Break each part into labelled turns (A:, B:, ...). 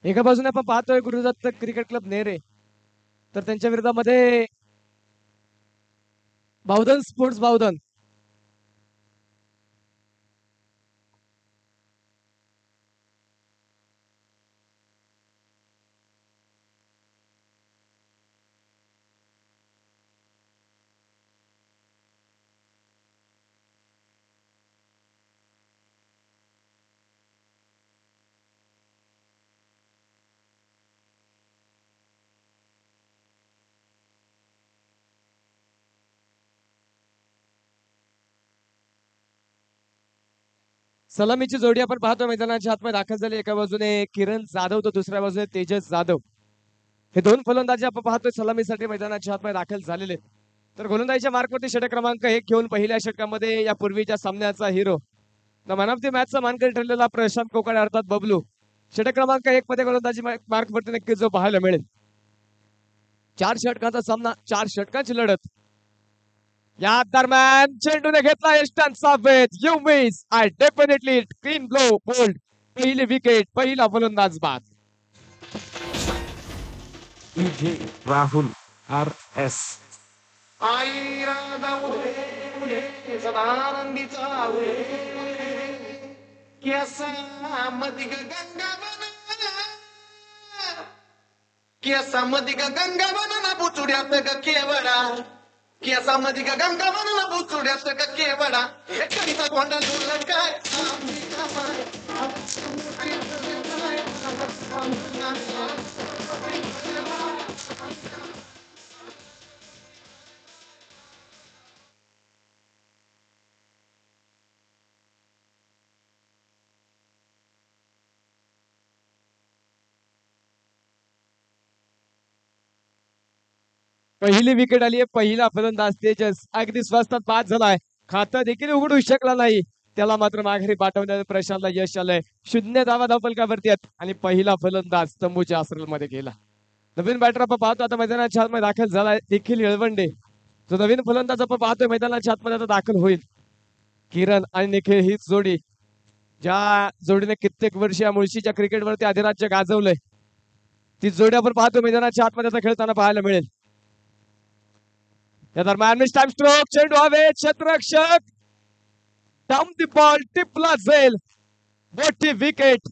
A: एका बाजूने आपण पाहतोय गुरुदत्त क्रिकेट क्लब नेरे, तर त्यांच्या विरोधामध्ये बावधन स्पोर्ट्स बावधन. सलामीची जोडी आपण पाहतो मैदानाच्या आतमध्ये दाखल झाली. एका बाजूने किरण जाधव तर दुसऱ्या बाजूने तेजस जाधव. हे दोन फलंदाजी आपण पाहतोय सलामीसाठी मैदानाच्या आतमध्ये दाखल झालेले. तर गोलंदाजीच्या मार्कवरती षटक क्रमांक 1 घेऊन पहिल्या षटकामध्ये या पूर्वीच्या सामन्याचा hero the man of the मॅचचा मानकरी ठरलेला प्रशांत कोकाडे अर्थात बबलू षटक क्रमांक 1 मध्ये गोलंदाजी मार्कवरती नक्कीच जो पाहायला मिळेल. 4 षटकांचा सामना, 4 षटकांची लढत. या दरम्यान चेंडूने घेतला यष्टांचा वेध. You miss I definitely clean blow bowled. पहिली विकेट, पहिला फलंदाज बाद.
B: Rahul R S.
C: केसामध्ये गंगावना बुचुड्यात ग केवडा. केसामध्ये गंगावना बुचुड्यात ग केवडा. कधीचा कोंडा जुळलं काय.
A: पहिली विकेट आली आहे. पहिला फलंदाज तेजस अगदी स्वस्तात बाद झालाय. खातं देखील उघडू शकला नाही. त्याला मात्र माघारी पाठवण्यात प्रशांतला यश आलंय. 0 धावा धावपलकावरती आहेत आणि पहिला फलंदाज तंबूच्या आश्रममध्ये गेला. नवीन बॅटर आपण पाहतो आता मैदानाच्या आतमध्ये दाखल झालाय निखिल येळवंडे. जो नवीन फलंदाज आपण पाहतोय मैदानाच्या आतमध्ये आता दाखल होईल. किरण आणि निखिल हीच जोडी, ज्या जोडीने कित्येक वर्ष या मुळशीच्या क्रिकेटवरती अधिराज्य गाजवलंय, ती जोडी आपण पाहतो मैदानाच्या आतमध्ये आता खेळताना पाहायला मिळेल. या दरम्यान मिस टाइम स्ट्रोक, चेंडू हवे, क्षेत्ररक्षक डाऊन द बॉल, टिपला जाईल. मोठी विकेट.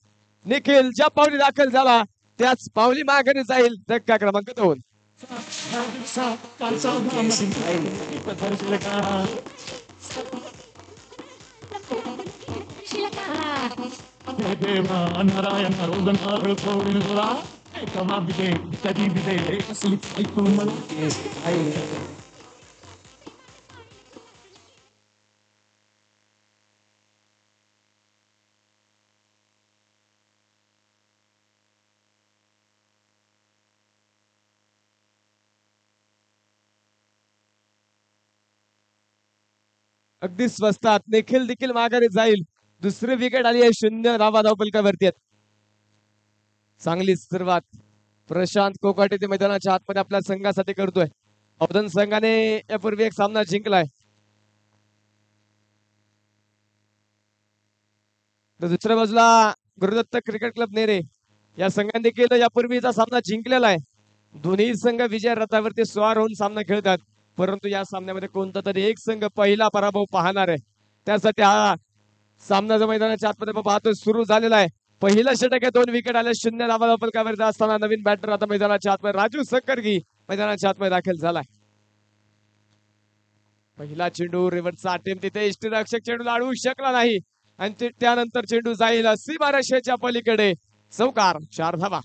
A: निखिल ज्या पावली दाखल झाला त्याच पावली माघारी जाईल. धक्का क्रमांक 2.
D: नारायण
A: अगदी स्वस्तात निखिल देखील माघारी जाईल. दुसरी विकेट आली आहे. 0 धावा धावपलकावरती आहेत. चांगली सुरुवात प्रशांत कोकाटे ते मैदानाच्या आतमध्ये आपल्या संघासाठी करतोय. औधन संघाने यापूर्वी एक सामना जिंकलाय. तर दुसऱ्या बाजूला गुरुदत्त क्रिकेट क्लब नेरे या संघाने देखील यापूर्वीचा सामना जिंकलेला आहे. दोन्ही संघ विजय रथावरती स्वार होऊन सामना खेळतात. परंतु या सामन्यामध्ये कोणता तरी एक संघ पहिला पराभव पाहणार आहे. त्यासाठी हा सामना जो मैदानाच्या आतमध्ये पाहतोय सुरू झालेला आहे. पहिला षटक आहे. 2 विकेट आल्या. 0 धावा धावपलकावर असताना नवीन बॅटर आता मैदानाच्या आतमध्ये राजू सकरगी मैदानाच्या आतमध्ये दाखल झालाय. पहिला चेंडू रिव्हर्सचा अटेम्प्ट, तिथे यष्टीरक्षक चेंडू अडवू शकला नाही आणि त्यानंतर चेंडू जाईल सीमारेषेच्या पलीकडे. चौकार, 4 धावा.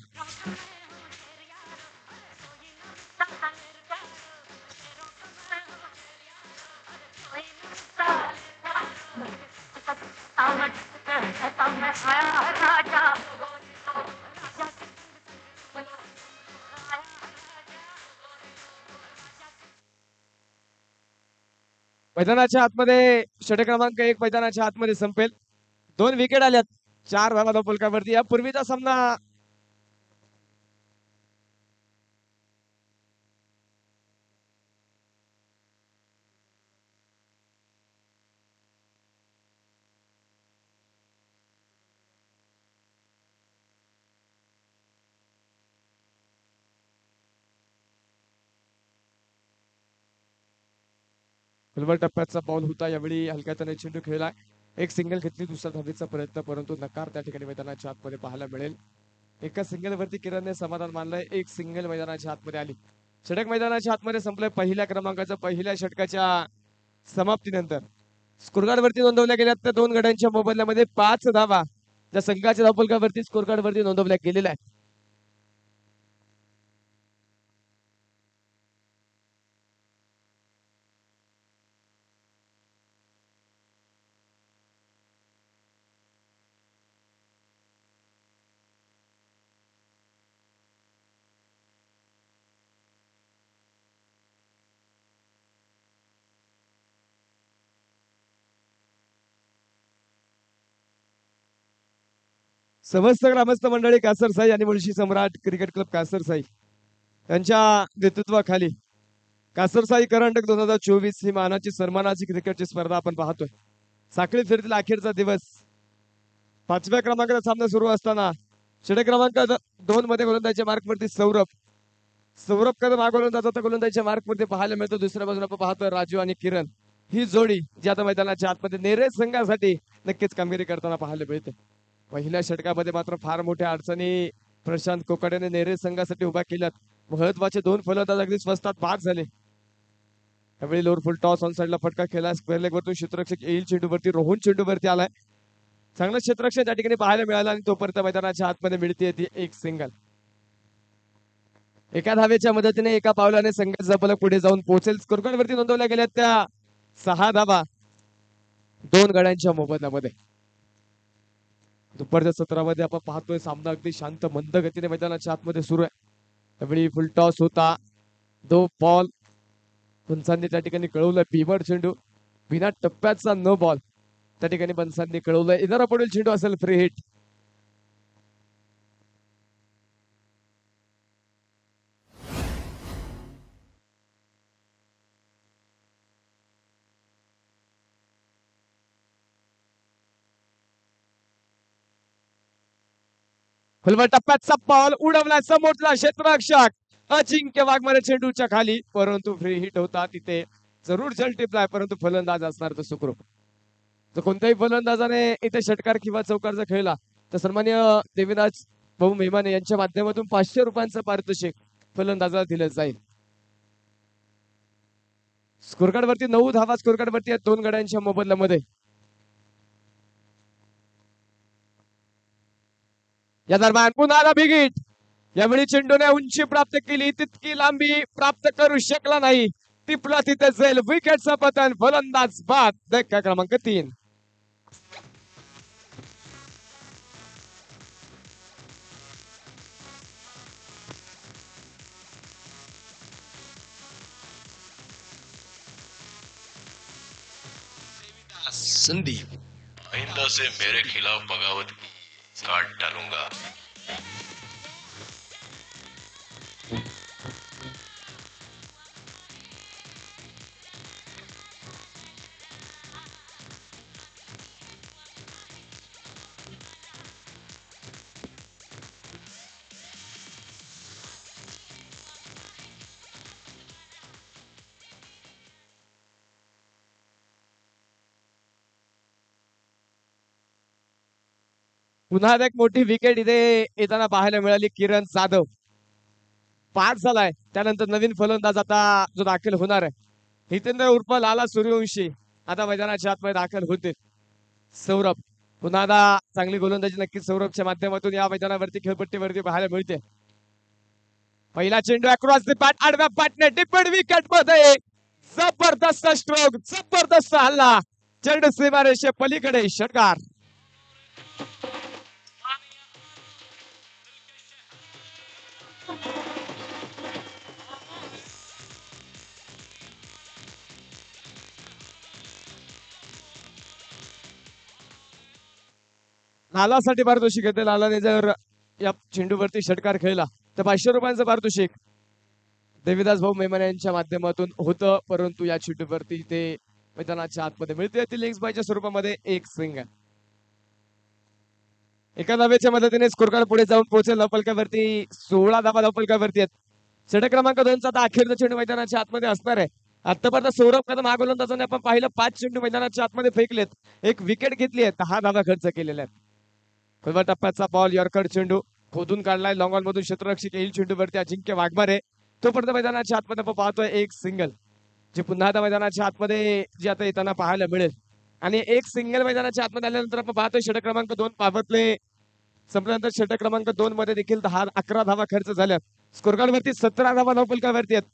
A: मैदानाच्या आतमध्ये षटक क्रमांक 1 मैदानाच्या आतमध्ये संपेल. 2 विकेट आल्यात. 4 धावा धावपलकावरती. या पूर्वीचा सामना खुलवड टप्प्याचा बॉल होता, यावेळी हलक्या त्याने चेंडू खेळला, एक सिंगल घेतली, दुसरा धावेचा प्रयत्न, परंतु नकार त्या ठिकाणी मैदानाच्या आतमध्ये पाहायला मिळेल. एका सिंगल वरती किरणने समाधान मानलंय, एक सिंगल मैदानाच्या आतमध्ये आली. षटक मैदानाच्या आतमध्ये संपलंय पहिल्या क्रमांकाचं. पहिल्या षटकाच्या समाप्तीनंतर स्कोरकार्ड वरती नोंदवल्या गेल्या त्या दोन गड्यांच्या मोबदल्यामध्ये 5 धावा ज्या संघाच्या धावफलकावरती स्कोरकार्ड वरती नोंदवल्या गेलेल्या आहेत. समस्त ग्रामस्थ मंडळी कासरसाई आणि मुळशी सम्राट क्रिकेट क्लब कासरसाई यांच्या नेतृत्वाखाली कासरसाई करंडक 2024 ही मानाची सन्मानाची क्रिकेटची स्पर्धा आपण पाहतोय. साखळी फेरीतील अखेरचा दिवस, 5व्या क्रमांकाचा सामना सुरू असताना षटक क्रमांक 2 मध्ये गोलंदाजीच्या मार्कवरती सौरभ कदम हा गोलंदाजाचा गोलंदाजीच्या मार्कवरती पाहायला मिळतो. दुसऱ्या बाजूला आपण पाहतोय राजू आणि किरण, ही जोडी जी आता मैदानाच्या आतमध्ये नेरे संघासाठी नक्कीच कामगिरी करताना पाहायला मिळते. पहिल्या षटकामध्ये मात्र फार मोठ्या अडचणी प्रशांत कोकाड्याने नेरे संघासाठी उभा केल्यात. महत्वाचे 2 फलंदाज अगदी स्वस्तात बाद झाले. त्यावेळी लोअर फुल टॉस ऑन साइडला फटका खेळला, स्क्वेअर लेग वरतून क्षेत्ररक्षक येईल चेंडूवरती, रोहन चेंडूवरती आलाय. चांगलं क्षेत्ररक्षण त्या ठिकाणी पाहायला मिळालं आणि तोपर्यंत मैदानाच्या आतमध्ये मिळते ती एक सिंगल. एका धावेच्या मदतीने एका पावलाने संघाचा फलक पुढे जाऊन पोहोचेल. स्कोरकार्ड वरती नोंदवल्या गेल्या त्या 6 धावा 2 गड्यांच्या मोबदल्यामध्ये. दुपारच्या सत्रामध्ये आपण पाहतोय सामना अगदी शांत मंद गतीने मैदानाच्या आतमध्ये सुरू आहे. त्यावेळी फुल टॉस होता, 2 बॉल बन्सांनी त्या ठिकाणी कळवलंय. पिवड चेंडू बिना टप्प्याचा नो बॉल त्या ठिकाणी बन्सांनी कळवलंय. इनारा पुढील चेंडू असेल फ्री हिट. खुलवड टप्प्याचा बॉल उडवला समोरला क्षेत्ररक्षक अजिंक्य वाघमारे चेंडूच्या खाली, परंतु फ्री हिट होता. तिथे जरूर जल टिपलाय, परंतु फलंदाज असणार तर सुखरूप. तर कोणत्याही फलंदाजाने इथे षटकार किंवा चौकार जर खेळला तर सन्मान्य देवीराज भाऊ मेहमाने यांच्या माध्यमातून 500 रुपयांचं पारितोषिक फलंदाजाला दिलं जाईल. स्कोरकार्ड वरती 9 धावा स्कोरकार्ड वरती 2 गड्यांच्या मोबदल्यामध्ये. या दरम्यान पुन्हा बिग हिट. यावेळी चेंडूने उंची प्राप्त केली, तितकी लांबी प्राप्त करू शकला नाही. टिपला तिथे जाईल, विकेटचं पतन, फलंदाज बाद. धक्का क्रमांक 3.
D: संदीप, आइंदा से मेरे खिलाफ बगावत की काट डालूंगा.
A: पुन्हा एक मोठी विकेट इथे येताना पाहायला मिळाली. किरण जाधव पास झालाय. त्यानंतर नवीन फलंदाज आता जो दाखल होणार आहे, हितेंद्र उर्फ लाला सूर्यवंशी आता मैदानाच्या आतमध्ये दाखल होते. सौरभ पुन्हा चांगली गोलंदाजी नक्कीच सौरभच्या माध्यमातून या मैदानावरती खेळपट्टीवरती पाहायला मिळते. पहिला चेंडू अक्रॉस द पॅट, आडव्या पॅटने डिपेंड विकेट मध्ये जबरदस्त स्ट्रोक, जबरदस्त हल्ला, चेंडू सीमारेषे पलीकडे षटकार. लालासाठी पारितोषिक येते. लालाने जर या चेंडूवरती षटकार खेळला तर 500 रुपयांचं पारितोषिक देवीदास भाऊ मेहमान यांच्या माध्यमातून होतं, परंतु या चेंडूवरती ते मैदानाच्या आतमध्ये मिळते. ती लेग्स बायच्या स्वरूपामध्ये एक स्विंग आहे. एका धावेच्या मदतीने स्कोरकार्ड पुढे जाऊन पोहोचेल. धावफलकावरती 16 धावा धावफलकावरती आहेत. षटक क्रमांक 2 चा आता अखेरचा चेंडू मैदानाच्या आतमध्ये असणार आहे. आतापर्यंत सौरभ कदम हा गोलंदाजाने आपण पाहिलं 5 चेंडू मैदानाच्या आतमध्ये फेकलेत, एक विकेट घेतली आहे, 10 धावा खर्च केलेल्या आहेत. पहिल्या टप्प्याचा बॉल यॉर्कर चेंडू खोदून काढलाय लॉंग ऑन मधून क्षेत्ररक्षक येईल चेंडूवरती अजिंक्य वाघमारे. तोपर्यंत मैदानाच्या आतमध्ये आपण पाहतोय एक सिंगल जे पुन्हा आता मैदानाच्या आतमध्ये जे आता येताना पाहायला मिळेल. आणि एक सिंगल मैदानाच्या आतमध्ये आल्यानंतर आपण पाहतोय षटक क्रमांक 2 पावतले संपल्यानंतर षटक क्रमांक 2 मध्ये देखील 11 धावा खर्च झाल्यात. स्कोर कार्ड वरती 17 धावा धावफलकावरती आहेत.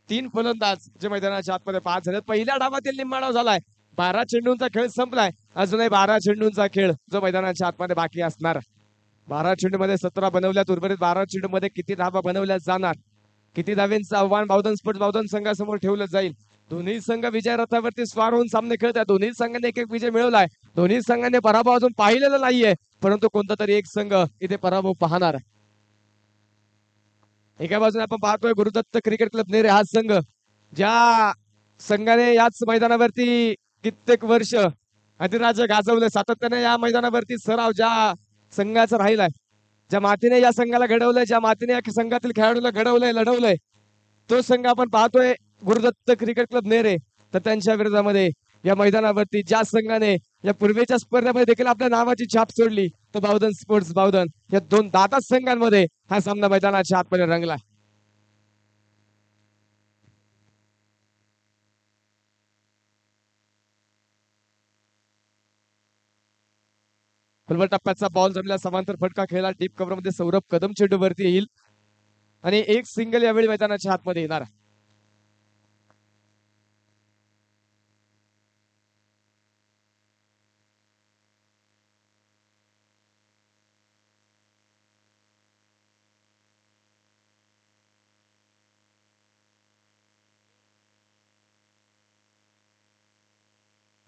A: 3 फलंदाज जे मैदानाच्या आतमध्ये 5 झालेत. पहिल्या डावातील निम्माडाव झालाय, 12 चेंडूंचा खेळ संपलाय. अजूनही 12 चेंडूंचा खेळ जो मैदानाच्या आतमध्ये बाकी असणार. 12 चेंडू मध्ये 17 बनवल्यात, उर्वरित 12 चेंडू मध्ये किती धावा बनवल्या जाणार, किती धावेंचं आव्हान बावधन स्पोर्ट्स बावधन संघासमोर ठेवलं जाईल. दोन्ही संघ विजय रथावरती स्वार होऊन सामने खेळतात. दोन्ही संघांनी एक एक विजय मिळवलाय. दोन्ही संघांनी पराभव अजून पाहिलेला नाहीये, परंतु कोणता तरी एक संघ इथे पराभव पाहणार. एका बाजूने आपण पाहतोय गुरुदत्त क्रिकेट क्लब नेरे हा संघ, ज्या संघाने याच मैदानावरती कित्येक वर्ष अधिराज्य गाजवलं. सातत्याने या मैदानावरती सराव ज्या संघाचा राहिलाय, ज्या मातीने या संघाला घडवलंय, ज्या मातीने या संघातील खेळाडूला घडवलंय लढवलंय, तो संघ आपण पाहतोय गुरुदत्त क्रिकेट क्लब नेरे. तर त्यांच्या विरोधामध्ये या मैदानावरती ज्या संघाने या पूर्वीच्या स्पर्धेमध्ये देखील आपल्या नावाची छाप सोडली, तो बावधन स्पोर्ट्स बावधन, या दोन दादा संघांमध्ये हा सामना मैदानाच्या आतमध्ये रंगला. फुलवर टप्प्याचा बॉल जमला, समांतर फटका खेळला डीप कव्हर मध्ये सौरभ कदम चेंडूवरती येईल आणि एक सिंगल यावेळी मैदानाच्या आतमध्ये येणार.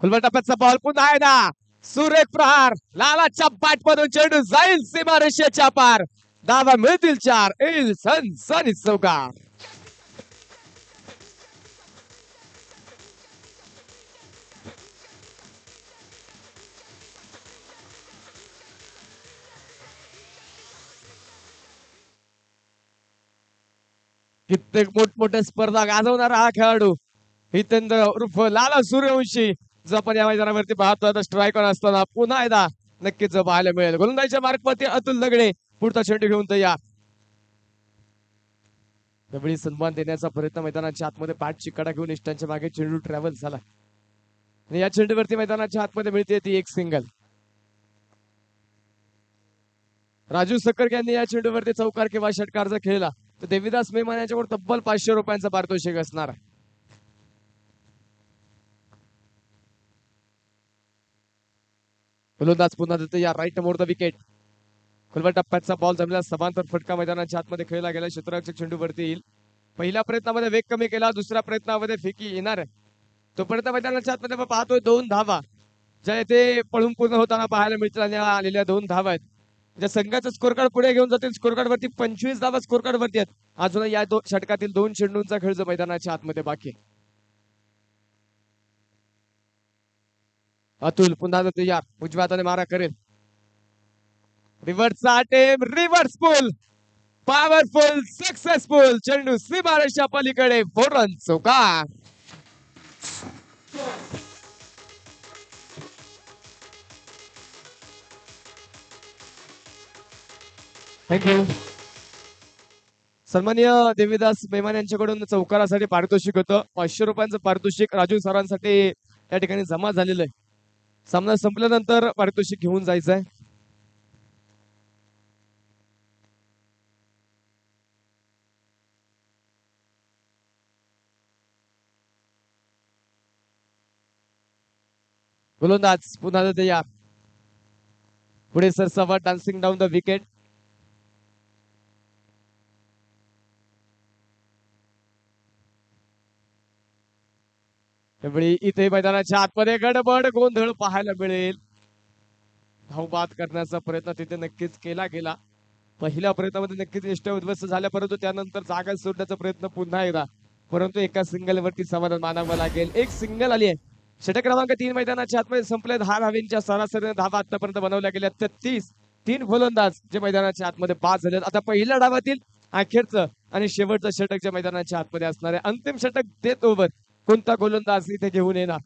A: फुलवर टप्प्याचा बॉल पुन्हा आहे ना, सुरेख प्रहार, लालाच्या बॅट मधून चेंडू जाईल सीमारेषेच्या पार. धावा मिळतील 4, येईल सनसनी चौकार. कित्येक मोठमोठ्या स्पर्धा गाजवणारा हा खेळाडू हितेंद्र उर्फ लाला सूर्यवंशी, जो आपण या मैदानावरती पाहतो आता स्ट्राईक ऑन असताना पुन्हा एकदा नक्कीच पाहायला मिळेल. गोलंदाजीच्या मार्गवरती अतुल दगडे पुढचा चेंडू घेऊन तयार. त्यावेळी सन्मान देण्याचा प्रयत्न मैदानाच्या आतमध्ये बॅटची कडा घेऊन इष्टांच्या मागे चेंडू ट्रॅव्हल झाला आणि या चेंडूवरती मैदानाच्या आतमध्ये मिळते ती एक सिंगल. राजू सक्कर यांनी या चेंडूवरती चौकार किंवा षटकार जर खेळला तर देवीदास मेहमान यांच्यावर तब्बल 500 रुपयांचं पारितोषिक असणार. गोलंदाज पुन्हा देतो या राईट मोर द विकेट. खुलवा टप्प्याचा बॉल जमला, समांतर फटका मैदानाच्या आतमध्ये खेळला गेला. क्षेत्ररक्षक चेंडूवरती येईल. पहिल्या प्रयत्नामध्ये वेग कमी केला, दुसऱ्या प्रयत्नामध्ये फेकी येणार आहे. तोपर्यंत मैदानाच्या आतमध्ये आपण पाहतोय 2 धावा ज्या येथे पळून पूर्ण होताना पाहायला मिळतील आणि आलेल्या 2 धावा आहेत ज्या संघाचं स्कोर कार्ड पुढे घेऊन जातील. स्कोर कार्ड वरती 25 धावा स्कोर कार्ड वरती आहेत. अजून या षटकातील 2 चेंडूंचा खेळ जो मैदानाच्या आतमध्ये बाकी आहे. अतुल पुन्हा तयार, उजव्या हाताने मारा करेल. रिव्हर्सचा अटेम्प्ट, रिव्हर्स पुल, पॉवरफुल, सक्सेसफुल. चेंडू सीमारेषा पलीकडे, 4 रन चौकार. थँक्यू. सन्माननीय देवीदास मेहमान यांच्याकडून चौकारासाठी पारितोषिक होतं. 500 रुपयांचं पारितोषिक राजू सरांसाठी या ठिकाणी जमा झालेलं आहे. सामना संपल्यानंतर पारितोषिक घेऊन जायचंय. गोलंदाज पुन्हा तयार, पुढे Sarsawa, dancing down the wicket. त्यावेळी इथे मैदानाच्या आतमध्ये गडबड गोंधळ पाहायला मिळेल. धावबाद करण्याचा प्रयत्न तिथे नक्कीच केला गेला. पहिल्या प्रयत्नामध्ये नक्कीच निष्ठा उद्ध्वस्त झाल्या, परंतु त्यानंतर जागा सोडण्याचा प्रयत्न पुन्हा एकदा, परंतु एका सिंगल वरती समाधान मानावं लागेल. एक सिंगल आली आहे. षटक क्रमांक 3 मैदानाच्या आतमध्ये संपले. 10 धावींच्या सरासरीने धावा आतापर्यंत बनवल्या गेल्या 33. 3 फलंदाज जे मैदानाच्या आतमध्ये 5 झाले. आता पहिल्या डावातील अखेरचं आणि शेवटचं षटक ज्या मैदानाच्या आतमध्ये असणार आहे. अंतिम षटक देत ओव्हर कोणता गोलंदाज इथे घेऊन येणार,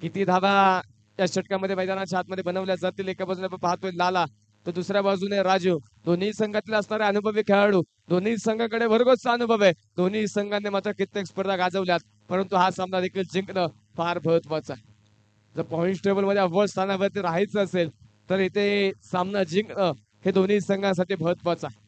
A: किती धावा या षटकामध्ये मैदानाच्या आतमध्ये बनवल्या जातील. एका बाजूने आपण पाहतोय लाला, तर दुसऱ्या बाजूने राजू. दोन्ही संघातले असणारे अनुभवी खेळाडू, दोन्ही संघाकडे भरघोस अनुभव आहे. दोन्ही संघांनी मात्र कित्येक स्पर्धा गाजवल्यात, परंतु हा सामना देखील जिंकणं फार महत्वाचं आहे. जर पॉइंट टेबल मध्ये अव्वल स्थानावरती राहायचं असेल तर इथे सामना जिंकणं हे दोन्ही संघांसाठी महत्वाचं आहे.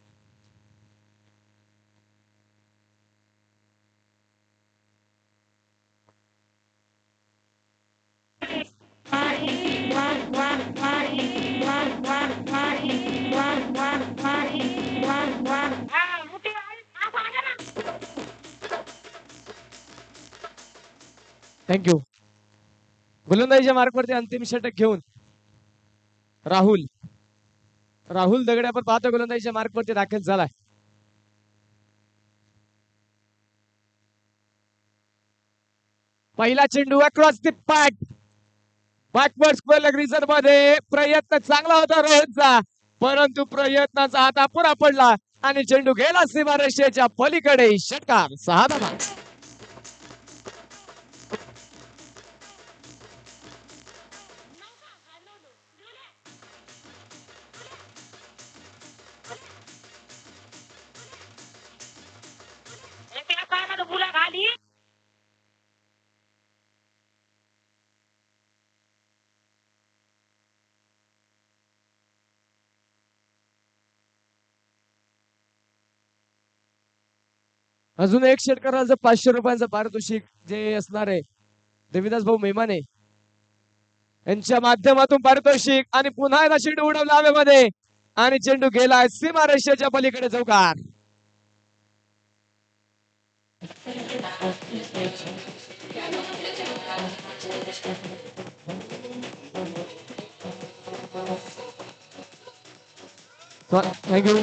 A: थँक्यू. गोलंदाजीच्या मार्कवरती अंतिम षटक घेऊन राहुल राहुल दगडे आपण पाहतो गोलंदाजीच्या मार्कवरती दाखल झालाय. पहिला चेंडू across the pack, backward square leg reason मध्ये. प्रयत्न चांगला होता रोहनचा, परंतु प्रयत्नाचा हात अपुरा पडला आणि चेंडू गेला सीमारेषेच्या पलीकडे. षटकार 6 धावा. अजून एक षटकाराचं 500 रुपयांचं पारितोषिक जे असणार आहे देविदास भाऊ मेमाने यांच्या माध्यमातून पारितोषिक. आणि पुन्हा एकदा चेंडू उडवला हवेमध्ये आणि चेंडू गेलाय सीमारेषेच्या पलीकडे. चौकार. थँक्यू.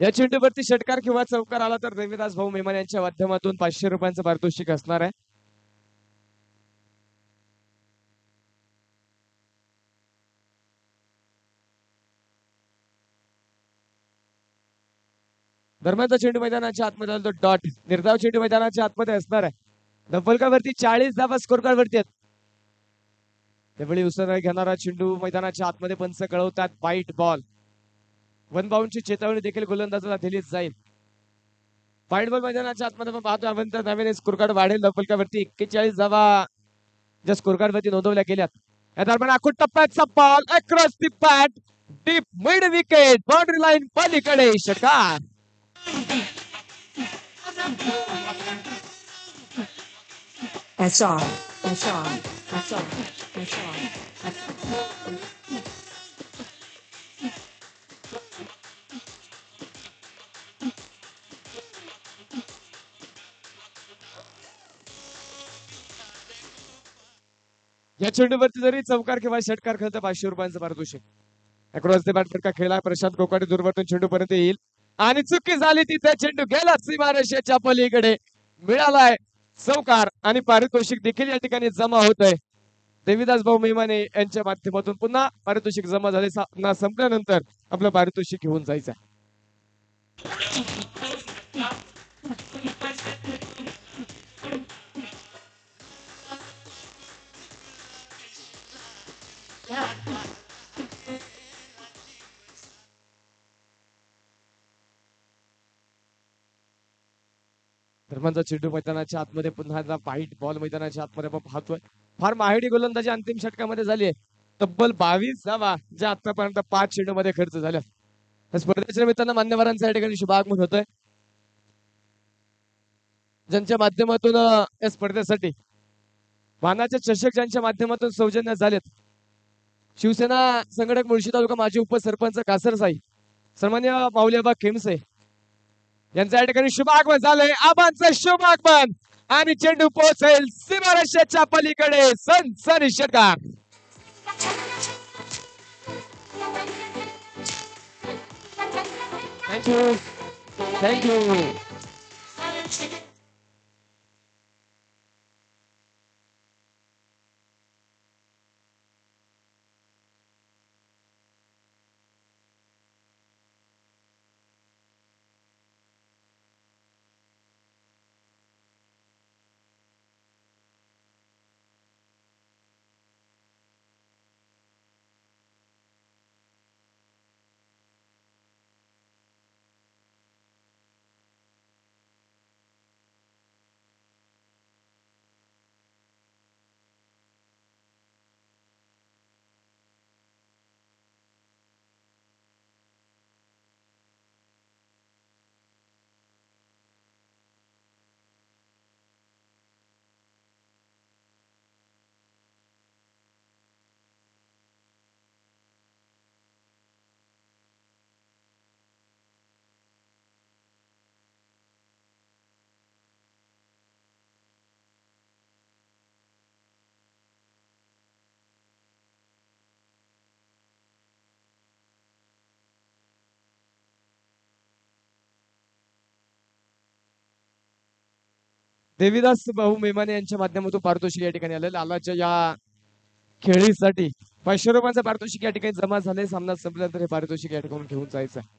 A: या चेंडूवरती षटकार किंवा चौकार आला तर देविदास भाऊ मेमन यांच्या माध्यमातून 500 रुपयांचं पारितोषिक असणार आहे. दरम्यानचा चेंडू मैदानाच्या आतमध्ये आला तो डॉट. निर्धाव चेंडू मैदानाच्या आतमध्ये असणार आहे. धब्बलकावरती 40 धावा स्कोर कार्ड वरती आहेत. त्यावेळी उसळ घेणारा चेंडू मैदानाच्या आतमध्ये पंच कळवतात वाईट बॉल. वन बाउंडची चेतावणी देखील गोलंदाजाला दिली जाईल. वाईट बॉल मैदानाच्या आतमध्ये आपण पाहतो अवंत नव्याने स्कोर कार्ड वाढेल. धब्बलकावरती 41 धावा ज्या स्कोर कार्ड वरती नोंदवल्या गेल्यात. या दरम्यान आखूड टप्प्याचा ball across the pad, deep mid wicket, boundary line पलीकडे. षटकार.
E: SR, SR, SR, SR.
A: या चेंडूवरती जरी चौकार किंवा षटकार खेळत 500 रुपयांचं पारितोषिक. अक्रॉस द बॅट फटका खेळला प्रशांत कोकाटे दूरवरतून चेंडू पर्यंत येईल आणि चुकी झाली तिथे. चेंडू गेला सीमारेषेच्या पलीकडे. मिळालाय चौकार आणि पारितोषिक देखील या ठिकाणी जमा होत आहे. देविदास भाऊ मेमाने यांच्या माध्यमातून पुन्हा पारितोषिक जमा झाले. संपल्यानंतर आपलं पारितोषिक घेऊन जायचं आहे. धर्मांचा चेंडू मैदानाच्या आतमध्ये पुन्हा एकदा व्हाईट बॉल मैदानाच्या आतमध्ये आपण पाहतोय. फार माहिती गोलंदाजी अंतिम षटकामध्ये झाली आहे. तब्बल 22 धावा ज्या आतापर्यंत 5 चेंडूमध्ये खर्च झाल्या. स्पर्धेच्या निमित्तानं मान्यवरांचा या ठिकाणी शुभागमन होतोय, ज्यांच्या माध्यमातून या स्पर्धेसाठी मानाचे चषक ज्यांच्या माध्यमातून सौजन्य झालेत. शिवसेना संघटक मुळशी तालुका माजी उपसरपंच कासरसाई सन्मान्य माऊलीआबा खेमसे यांचं या ठिकाणी शुभागमन झालंय. आबांचं शुभागमन आणि चेंडू पोहोचेल सीमारेषेच्या पलीकडे. सनसनी षटकार. Thank you thank you. देवीदास भाऊ मेमाने यांच्या माध्यमातून पारितोषिक या ठिकाणी आले. लालाच्या या खेळीसाठी 500 रुपयांचं पारितोषिक या ठिकाणी जमा झाले. सामना संपल्यानंतर हे पारितोषिक या ठिकाणी घेऊन जायचं आहे.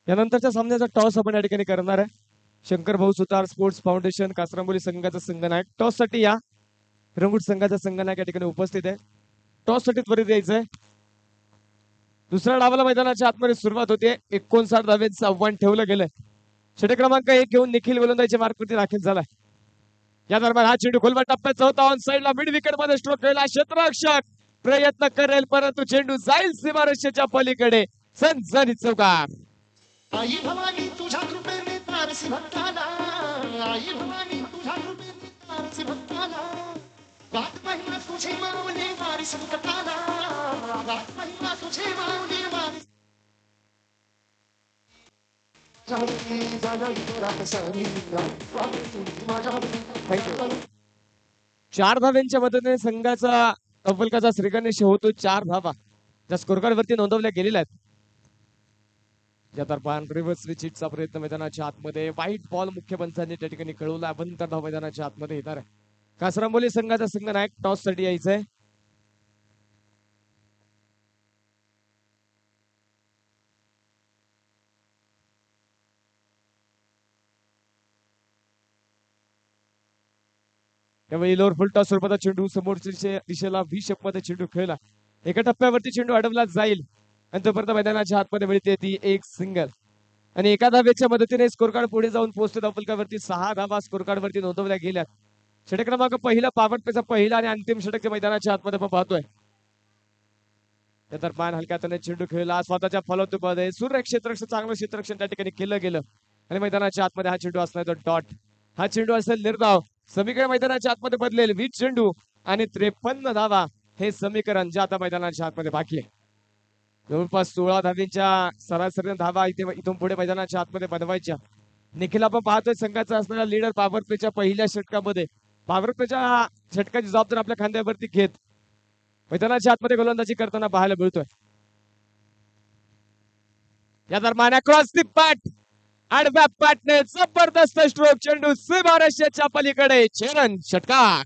A: यानंतरच्या सामन्याचा टॉस आपण या ठिकाणी करणार आहे. शंकर भाऊ सुतार स्पोर्ट्स फाउंडेशन कासरांबोली संघाचा संघनायक टॉस साठी या रंगूट संघाचा संघनायक या ठिकाणी उपस्थित आहे. टॉस साठी त्वरित यायचंय. दुसऱ्या डावाला मैदानाच्या आतमध्ये सुरुवात होते. 59 धावेचं आव्हान ठेवलं गेलंय. षटक क्रमांक 1 घेऊन निखिल गोलंदाजीच्या मार्कवरती दाखल झालाय. या दरम्यान हा चेंडू खोलवा टप्प्याचा होता. ऑन साइडला मिड विकेट मध्ये स्ट्रोक केला. क्षेत्ररक्षक प्रयत्न करेल परंतु चेंडू जाईल सीमारेषेच्या पलीकडे. सनसनी चौकार.
C: आई भवानी तुझ्या कृपेने तारसी भक्ताला, आई भवानी तुझ्या कृपेने तारसी भक्ताला, रात महिमा तुझे मावले वारी संकटाला, रात महिमा तुझे मावले वारी.
A: चार धाव्यांच्या मदतीने संघाचा अव्वलकाचा श्रीगणेश होतो 4 धावा ज्या स्कोरकार्ड वरती नोंदवल्या गेलेल्या आहेत. या दरम्यान रिव्हर्स स्विचचा प्रयत्न मैदानाच्या आतमध्ये व्हाईट बॉल मुख्य पंचांनी त्या ठिकाणी कळवला. अभंतर धाव मैदानाच्या आतमध्ये येणार आहे. कासरांबोली संघाचा संघनायक टॉस साठी यायचंय. त्यावेळी लोअर फुल टॉस स्वरूपाचा चेंडू समोरच्या दिशेला व्ही शेप मध्ये चेंडू खेळला. एका टप्प्यावरती चेंडू अडवला जाईल आणि तोपर्यंत मैदानाच्या आतमध्ये मिळते ती एक सिंगल आणि एका धावेच्या मदतीने स्कोर कार्ड पुढे जाऊन पोहोचते. धावफलकावरती 6 धावा स्कोर कार्ड वरती नोंदवल्या गेल्या. षटक क्रमांक पहिला पावटपेचा पहिला आणि अंतिम षटक मैदानाच्या आतमध्ये आपण पाहतोय. त्या दरम्यान हलक्या हाताने चेंडू खेळला. स्वतःच्या फॉलोअपमध्ये सूर्य क्षेत्ररक्षण चांगलं क्षेत्ररक्षण त्या ठिकाणी केलं गेलं आणि मैदानाच्या आतमध्ये हा चेंडू असणार तो डॉट. हा चेंडू असेल निर्धाव. समीकरण मैदानाच्या आतमध्ये बदलेल. 20 चेंडू आणि 53 धावा हे समीकरण जे आता मैदानाच्या आतमध्ये बाकी आहे. जवळपास 16 धावींच्या सरासरी धावा इथून पुढे मैदानाच्या आतमध्ये बनवायच्या. निखिल आपण पाहतोय संघाचा असणारा लीडर पॉवर प्लेच्या पहिल्या षटकामध्ये पॉवर प्लेच्या षटकाची जबाबदारी आपल्या खांद्यावरती घेत मैदानाच्या आतमध्ये गोलंदाजी करताना पाहायला मिळतोय. या दरम्यान अक्रॉस दी पॅट आडव्या पाटने जबरदस्त स्ट्रोक, चेंडू सीमारेषेच्या पलीकडे, चरण षटकार.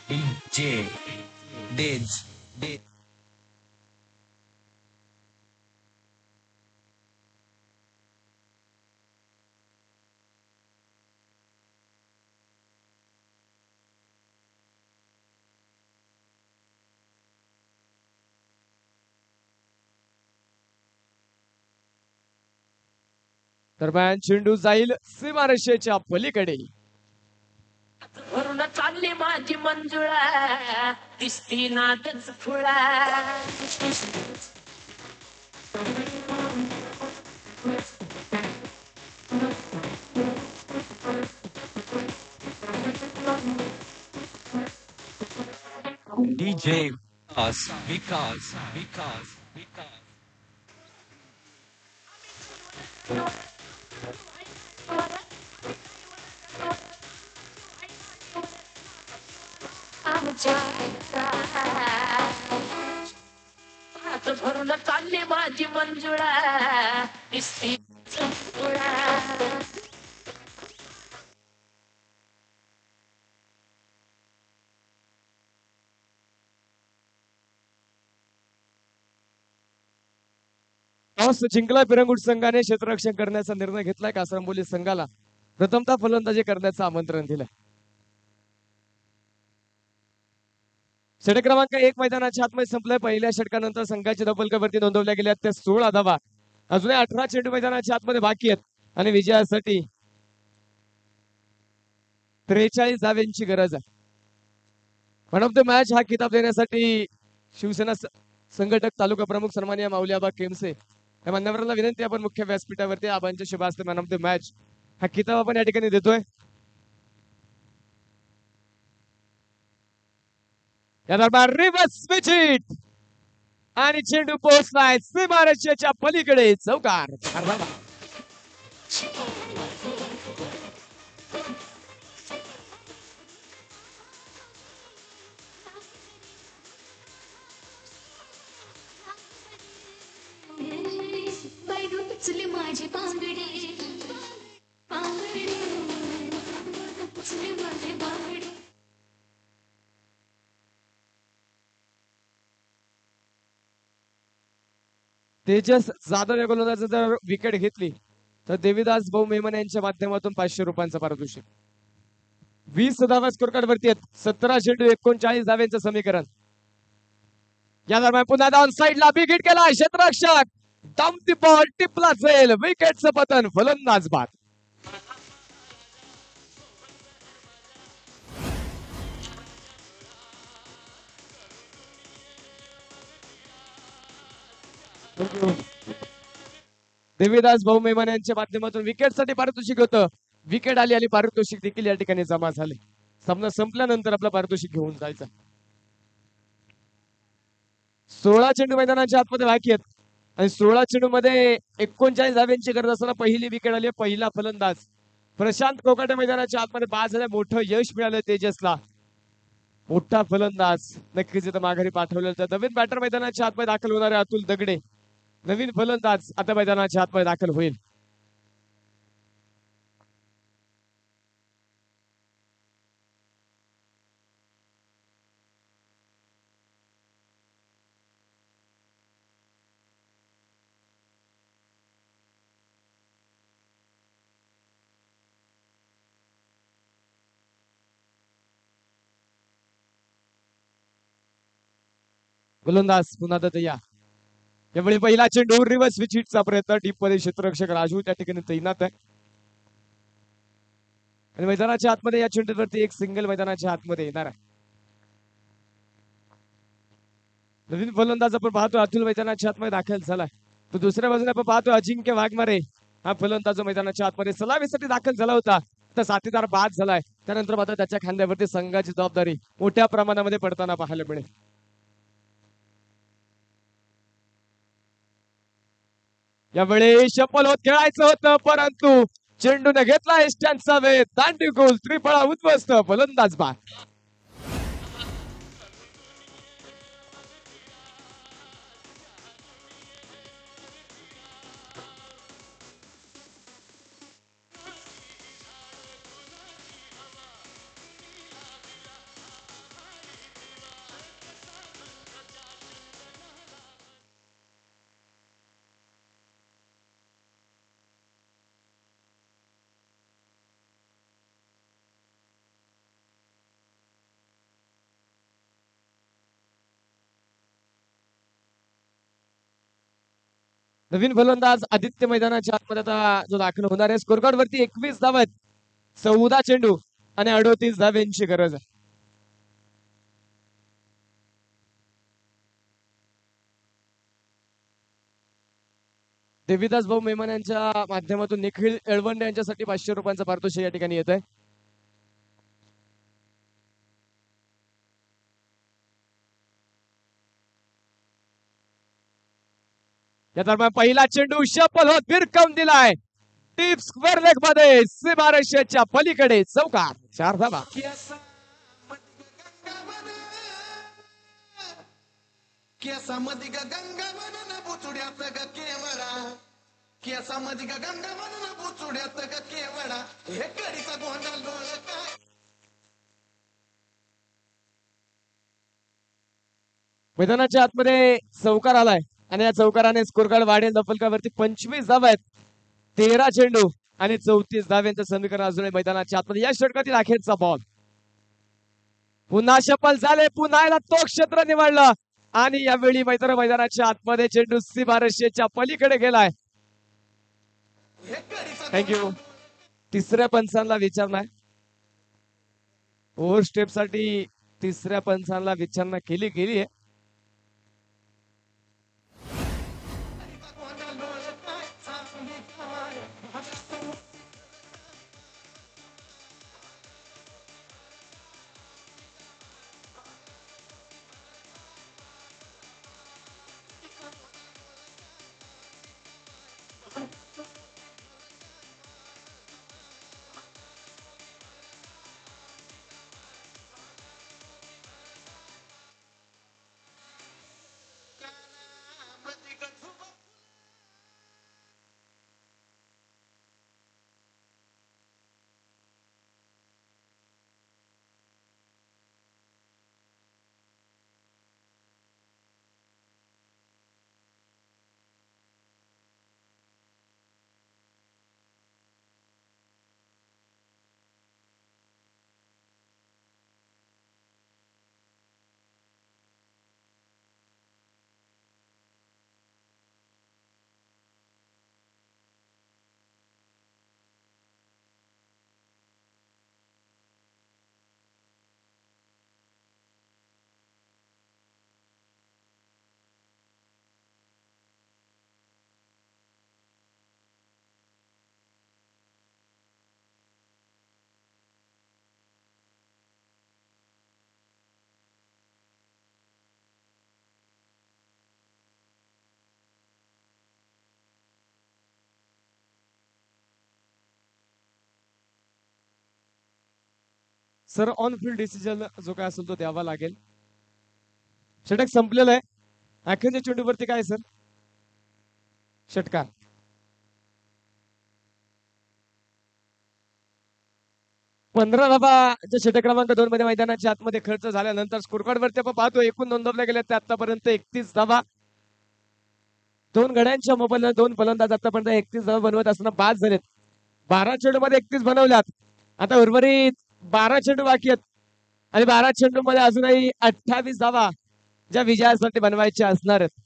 B: DJ Dej Dej
A: दरम्यान चेंडू जाईल सीमारेषेच्या पलीकडे.
F: वरून चालली माझी मंजुळा दिसती नादच फुळा
B: DJ Vikas.
F: हात भरून चालली माझी मंजुळा दिसती फुळा
A: टॉस जिंकला पिरंगुट संघाने क्षेत्ररक्षण करण्याचा निर्णय घेतलाय. कासरंबोली संघाला प्रथमतः फलंदाजी करण्याचं आमंत्रण दिलंय. षटक क्रमांक 1 मैदानाच्या आतमध्ये संपलाय. पहिल्या षटकानंतर संघाच्या धपलकावरती नोंदवल्या गेल्या त्या 16 धावा. अजूनही 18 चेंडू मैदानाच्या आतमध्ये बाकी आहेत आणि विजयासाठी 43 धाव्यांची गरज आहे. वन ऑफ द मॅच हा किताब देण्यासाठी शिवसेना संघटक तालुका प्रमुख सन्माननीय माऊली आबा केमसे या मान्यवरांना विनंती, आपण मुख्य व्यासपीठावरती आबांच्या शुभ हस्ते मॅन ऑफ द मॅच हा किताब आपण या ठिकाणी देतोय. या दरम्यान रिव्हर्स स्विच हिट आणि चेंडू पोहोचलाय सीमारेषेच्या पलीकडे, चौकार.
G: उचली माझी बांगडी बांगडी उचली माझी बांगडी.
A: तेजस जाधव या गोलंदाजाने जर विकेट घेतली तर देवीदास भाऊ मेमन यांच्या माध्यमातून 500 रुपयांचं पारितोषिक. 20 धावा स्कोर कार्ड वरती आहेत. 17 चेंडू 39 धाव्यांचं समीकरण. या दरम्यान पुन्हा डाऊन साइडला बिग हिट केला क्षेत्ररक्षक, डाऊन दी बॉल टिपला जाईल, विकेटचं पतन, फलंदाज बाद. देवीदास भाऊ मेहमान यांच्या माध्यमातून विकेटसाठी पारितोषिक होतं. विकेट आली आणि पारितोषिक देखील या ठिकाणी जमा झाले. सामना संपल्यानंतर आपलं पारितोषिक घेऊन जायचं. 16 चेंडू मैदानाच्या आतमध्ये बाकी आहेत आणि 16 चेंडू मध्ये 39 धाव्यांची गरज असताना पहिली विकेट आली. पहिला फलंदाज प्रशांत कोकाटे मैदानाच्या आतमध्ये बाद झाले. मोठं यश मिळालं तेजसला. मोठा फलंदाज नक्कीच इथं माघारी पाठवलेलं तर नवीन बॅटर मैदानाच्या आतमध्ये दाखल होणारे अतुल दगडे, नवीन फलंदाज आता मैदानाच्या आतमध्ये दाखल होईल. गोलंदाज पुन्हा दत्तया. यावेळी पहिला चेंडू रिव्हर्स विचिटचा प्रयत्न. डीप मध्ये क्षेत्ररक्षक राजू त्या ठिकाणी तैनात आहे आणि मैदानाच्या आतमध्ये या चेंडूवरती एक सिंगल मैदानाच्या आतमध्ये येणार आहे. नवीन फलंदाज आपण पाहतो अतुल मैदानाच्या आतमध्ये दाखल झालाय. तो दुसऱ्या बाजूने आपण पाहतो अजिंक्य वाघमारे हा फलंदाज मैदानाच्या आतमध्ये सलामीसाठी दाखल झाला होता. तर साथीदार बाद झालाय. त्यानंतर मात्र त्याच्या खांद्यावरती संघाची जबाबदारी मोठ्या प्रमाणामध्ये पडताना पाहायला मिळेल. यावेळी शपल होत खेळायचं होतं परंतु चेंडूने घेतला एस्टॅनचा वेध. दांडी गोल, त्रिफळा उद्ध्वस्त, फलंदाज बाद. नवीन फलंदाज आदित्य मैदानाच्या आतमध्ये आता जो दाखल होणार आहे. स्कोर कार्ड वरती 21 धावा आहेत, 14 चेंडू आणि 38 धाव्यांची गरज आहे. देवीदास भाऊ मेमन यांच्या माध्यमातून निखिल एळवंडे यांच्यासाठी 500 रुपयांचा पारितोषिक या ठिकाणी येत आहे. या दरम्यान पहिला चेंडू शपल होत भिरकावून दिलाय डीप स्क्वेअर लेग मध्ये सीमारेषेच्या पलीकडे चौकार. 4 धावा.
B: केसामध्ये गंगा म्हणून बुचुड्यात ग केवळा, केसामध्ये गंगा म्हणून बुचुड्यात ग केवळा, हे कडीचा गोंधळ लोळ काय.
A: मैदानाच्या आतमध्ये चौकार आलाय आणि या चौकाराने स्कोर कार्ड वाढेल. दफलकावरती 25 धावा आहेत, 13 चेंडू आणि 34 धाव्यांचं समीकरण अजूनही मैदानाच्या आतमध्ये. या षटकातील अखेरचा बॉल. पुन्हा शपल झाले, पुन्हा याला तो क्षेत्र निवडलं आणि यावेळी मैदानाच्या आतमध्ये चेंडू सीमारेषेच्या पलीकडे गेलाय. थँक्यू. तिसऱ्या पंचांना विचारणा ओव्हर स्टेप साठी तिसऱ्या पंचांना विचारणा केली गेली आहे. सर ऑन फील्ड डिसिजन जो काय असेल तो द्यावा लागेल. षटक संपलेलं आहे. अखेरच्या चेंडूवरती काय सर? षटकार. पंधरा धावा षटक क्रमांक 2 मध्ये मैदानाच्या आतमध्ये खर्च झाल्यानंतर स्कोर कार्ड वरती आपण पाहतो एकूण नोंदवल्या गेल्या त्या आतापर्यंत 31 धावा. 2 गड्यांच्या मोबाईलने 2 फलंदाज आतापर्यंत 31 धावा बनवत असताना बाद झालेत. 12 चेंडू मध्ये 31 बनवल्यात. आता उर्वरित 12 चेंडू बाकी आहेत आणि 12 चेंडू मध्ये अजूनही 28 धावा ज्या विजयासाठी बनवायच्या असणार आहेत.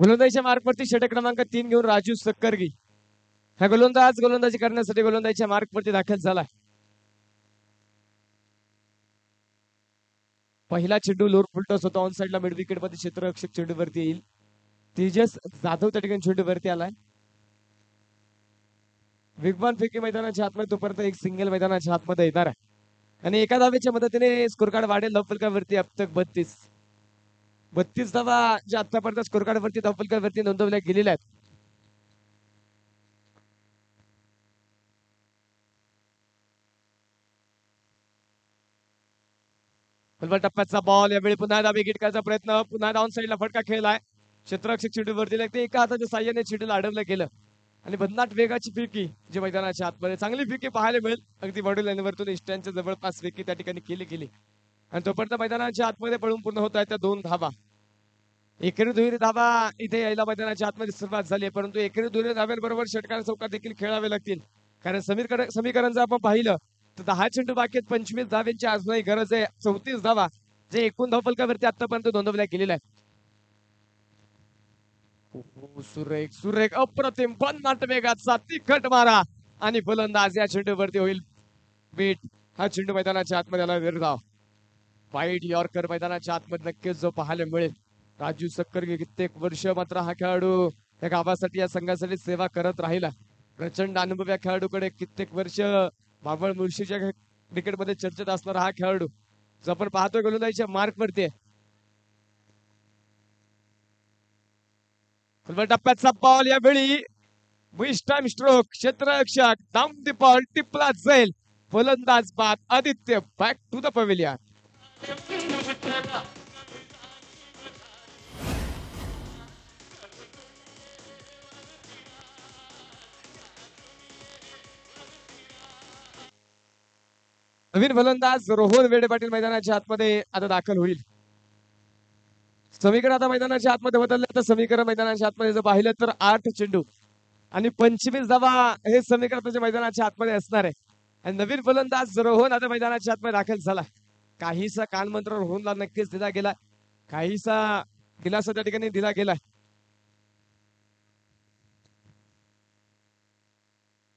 A: गोलंदाजीच्या मार्कवरती षटक क्रमांक 3 घेऊन राजू सक्करगी हा गोलंदाज गोलंदाजी करण्यासाठी गोलंदाजीच्या मार्कवरती दाखल झालाय. पहिला चेंडू लोअर फुलटॉस होता ऑन साइडला मिड विकेट मध्ये क्षेत्ररक्षक चेंडूवरती येईल. तेजस जाधव त्या ठिकाणी चेंडूवरती आलाय. वेगवान फेकी मैदानाच्या आतमध्ये तोपर्यंत एक सिंगल मैदानाच्या आतमध्ये येणार आहे आणि एका धावेच्या मदतीने स्कोर कार्ड वाढेल. धावफलकावरती अब तक 32 धावा ज्या आतापर्यंत स्कोर कार्ड वरती धावफलकावरती नोंदवल्या गेलेल्या आहेत. टप्प्याचा बॉल यावेळी पुन्हा एकदा विकेट करायचा प्रयत्न. पुन्हा डाऊन साईडला फटका खेळलाय. क्षेत्ररक्षक चेंडूवरती लागते, एका हाताच्या साह्याने चेंडूला अडवलं गेलं आणि भन्नाट वेगाची फिरकी जी मैदानाच्या आतमध्ये चांगली फिरकी पाहायला मिळेल. अगदी बॉडी लाईनवरतून इष्टांच्या जवळपास फिरकी त्या ठिकाणी केली गेली आणि तोपर्यंत मैदानाच्या आतमध्ये पळून पूर्ण होत आहे त्या 2 धावा. एकेरी दुहेरी धावा इथे यायला मैदानाच्या आतमध्ये सुरुवात झाली आहे, परंतु एकेरी दुहेरी धाव्यांबरोबर षटकार चौकार देखील खेळावे लागतील. कारण समीकरण जर आपण पाहिलं तर 10 चेंडू बाकी आहेत, 25 धाव्यांची अजूनही गरज आहे. 34 धावा जे एकूण धावफलकावरती आतापर्यंत नोंदवल्या गेलेल्या आहेत. सुरेख सुरेख अप्रतिम भन्नाट वेगाचा तिखट मारा आणि फलंदाज या चेंडूवरती होईल बीट. हा चेंडू मैदानाच्या आतमध्ये आला विरधाव. वाईट यॉर्कर मैदानाच्या आतमध्ये नक्कीच जो पाहायला मिळेल. राजू सक्कर कित्येक वर्ष मात्र हा खेळाडू या गावासाठी या संघासाठी सेवा करत राहिला. प्रचंड अनुभव या खेळाडूकडे, कित्येक वर्ष बाबळ मुळशीच्या क्रिकेटमध्ये चर्चेत असणारा हा खेळाडू जो आपण पाहतोय गोलंदाजीच्या मार्क वरती आहे. टप्प्याचा बॉल यावेळी टाइम स्ट्रोक, क्षेत्ररक्षक डाऊन द बॉल टिपला जाईल. फलंदाज बाद Aditya back to the pavilion. नवीन फलंदाज रोहन वेडे पाटील मैदानाच्या आतमध्ये आता दाखल होईल. समीकरण आता मैदानाच्या आतमध्ये बदललं तर समीकरण मैदानाच्या आतमध्ये जर पाहिलं तर 8 चेंडू आणि 25 धावा हे समीकरण मैदानाच्या आतमध्ये असणार आहे. आणि नवीन फलंदाज रोहन आता मैदानाच्या आतमध्ये दाखल झाला. काहीसा कानमंत्र रोहनला नक्कीच दिला गेला, काहीसा दिलासा त्या ठिकाणी दिला गेलाय.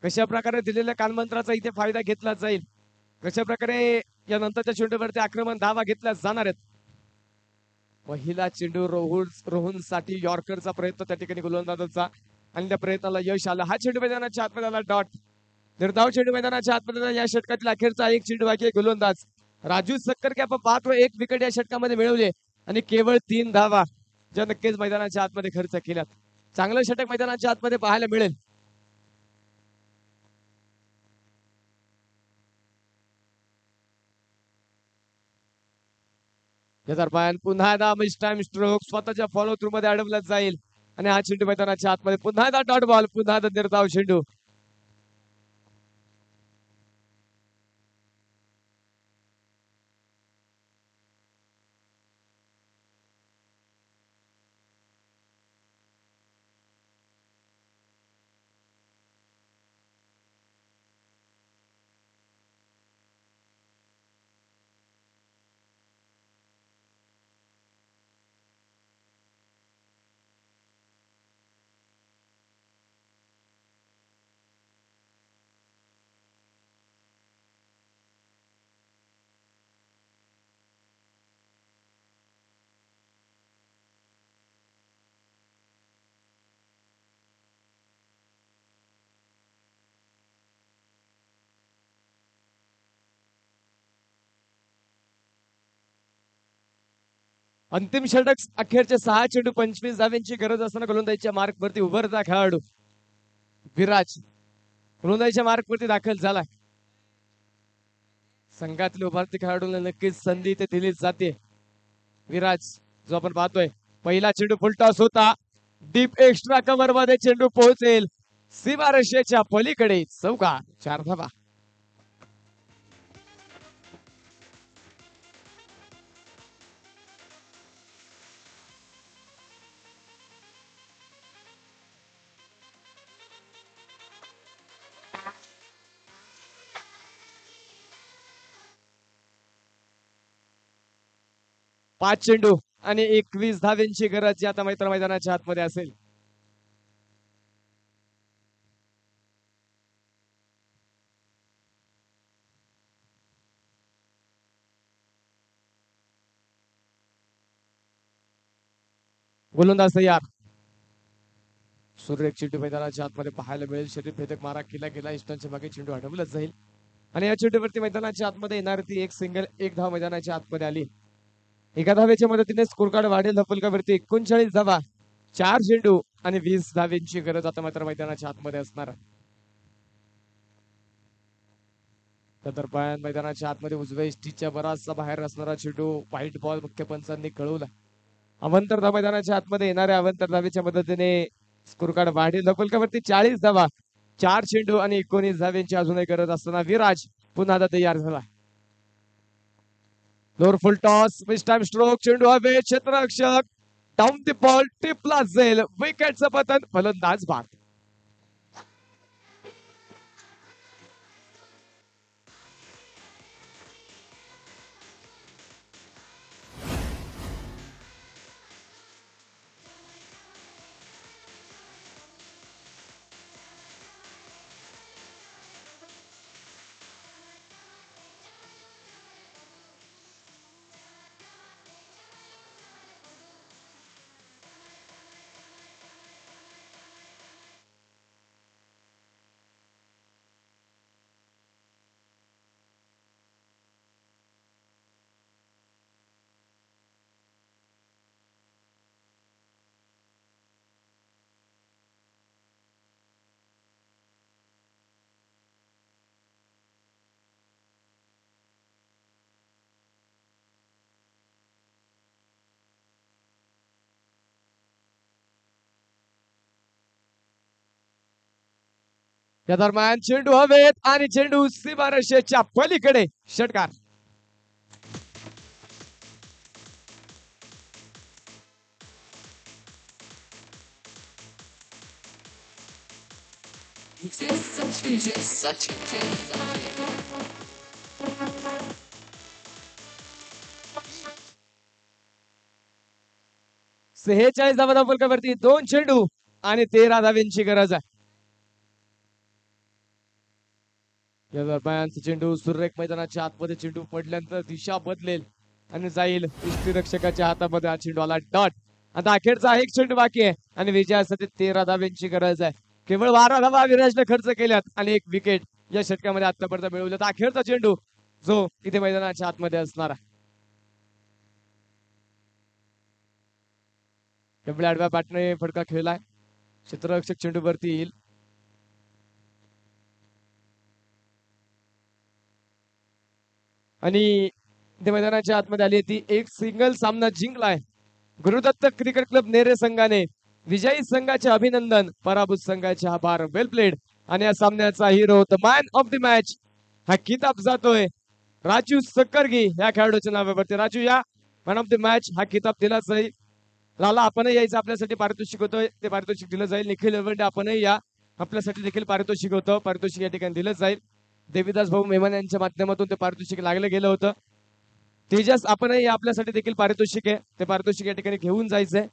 A: कशा प्रकारे दिलेल्या कानमंत्राचा इथे फायदा घेतला जाईल, कशा प्रकारे या नंतरच्या चेंडूवरती आक्रमण धावा घेतल्या जाणार आहेत. पहिला चेंडू रोहन साठी यॉर्करचा प्रयत्न त्या ठिकाणी गोलंदाजाचा आणि त्या प्रयत्नाला यश आलं. हा चेंडू मैदानाच्या आतमध्ये आला डॉट. निर्धाव चेंडू मैदानाच्या आतमध्ये या षटकातील अखेरचा एक चेंडू बाकी आहे. गोलंदाज राजू सक्कर की आपण पाहतो 1 विकेट या षटकामध्ये मिळवले आणि केवळ 3 धावा ज्या नक्कीच मैदानाच्या आतमध्ये खर्च केल्यात. चांगलं षटक मैदानाच्या आतमध्ये पाहायला मिळेल. या दरम्यान पुन्हा एकदा टाइम स्ट्रोक स्वतःच्या फॉलो थ्रू मध्ये अडवला जाईल आणि हा चेंडू मैदानाच्या आतमध्ये पुन्हा एकदा डॉट बॉल, पुन्हा एकदा निर्धाव चेंडू. अंतिम षटक अखेरचे 6 चेंडू 25 धाव्यांची गरज असताना गोलंदाजीच्या मार्क वरती उभरता खेळाडू विराज गोलंदाजीच्या मार्क वरती दाखल झाला. संघातील उभारती खेळाडूंना नक्कीच संधी ते दिली जाते. विराज जो आपण पाहतोय पहिला चेंडू फुलटॉस होता, डीप एक्स्ट्रा कव्हर मध्ये चेंडू पोहोचेल सीमारेषेच्या पलीकडे. चौका, 4 धावा. पाच चेंडू आणि 21 धाव्यांची गरज आता मैदानाच्या आतमध्ये असेल. गोलंदाज तयार. सुरेख चेंडू मैदानाच्या आतमध्ये पाहायला मिळेल. शरीर भेदक मारा केला गेला, इष्टांच्या मागे चेंडू हटवला जाईल आणि या चेंडूवरती मैदानाच्या आतमध्ये येणार ती एक सिंगल, एक धाव मैदानाच्या आतमध्ये आली. एका धावेच्या मदतीने स्कोर कार्ड वाढेल धपलकावरती. 39 धावा, 4 चेंडू आणि 20 धाव्यांची गरज आता मात्र मैदानाच्या आतमध्ये असणार. दरम्यान मैदानाच्या आतमध्ये उजव्या इष्टीच्या बराचसा बाहेर असणारा चेंडू व्हाईट बॉल मुख्य पंचांनी कळवला. अवंतर मैदानाच्या आतमध्ये येणाऱ्या अवंतर धावेच्या मदतीने स्कोर कार्ड वाढीव फलकावरती 40 धावा, 4 चेंडू आणि 19 धाव्यांची अजूनही गरज असताना विराज पुन्हा आता तयार झाला. लोअर फुल टॉस, मिस टाइम स्ट्रोक, चेंडू हवे, क्षेत्ररक्षक डाऊन द बॉल, टिपला जाईल, विकेटचं पतन, फलंदाज बाद. या दरम्यान चेंडू हवेत आणि चेंडू सीमारेषेच्या पलीकडे षटकार. सेहेचाळीस धावा फलकावरती 2 चेंडू आणि 13 धाव्यांची गरज आहे. या दरम्यान चेंडू सुरेख मैदानाच्या आतमध्ये चेंडू पडल्यानंतर दिशा बदलेल आणि जाईल यष्टीरक्षकाच्या हातामध्ये. हा चेंडू आला डॉट. आता अखेरचा एक चेंडू बाकी आहे आणि विजयासाठी 13 धाव्यांची गरज आहे. केवळ 12 धावा विराजने खर्च केल्यात आणि एक विकेट या षटकामध्ये आतापर्यंत मिळवलं. अखेरचा चेंडू जो इथे मैदानाच्या आतमध्ये असणार आहे. केवळ आडव्या बॅटने फटका खेळलाय. क्षेत्ररक्षक चेंडूवरती येईल. आणि इथे मैदानाच्या आतमध्ये आली ती एक सिंगल सामना जिंकलाय गुरुदत्त क्रिकेट क्लब नेरे संघाने. विजयी संघाचे अभिनंदन, पराभूत संघाचे आभार. वेल प्लेड. आणि या सामन्याचा hero, the man of the match, हा किताब जातोय राजू सक्करगी या खेळाडूच्या नावावरती. राजू, या मॅन ऑफ द मॅच हा किताब दिला जाईल. लाला, आपणही यायचं, आपल्यासाठी पारितोषिक होतं, ते पारितोषिक दिलं जाईल. निखिल एवंडे, आपणही या, आपल्यासाठी देखील पारितोषिक होतं, पारितोषिक या ठिकाणी दिलं जाईल. देवीदास भाऊ मेहमान यांच्या माध्यमातून ते पारितोषिक लागलं गेलं होतं. तेजस, आपणही आपल्यासाठी देखील पारितोषिक आहे, ते पारितोषिक या ठिकाणी घेऊन जायचंय.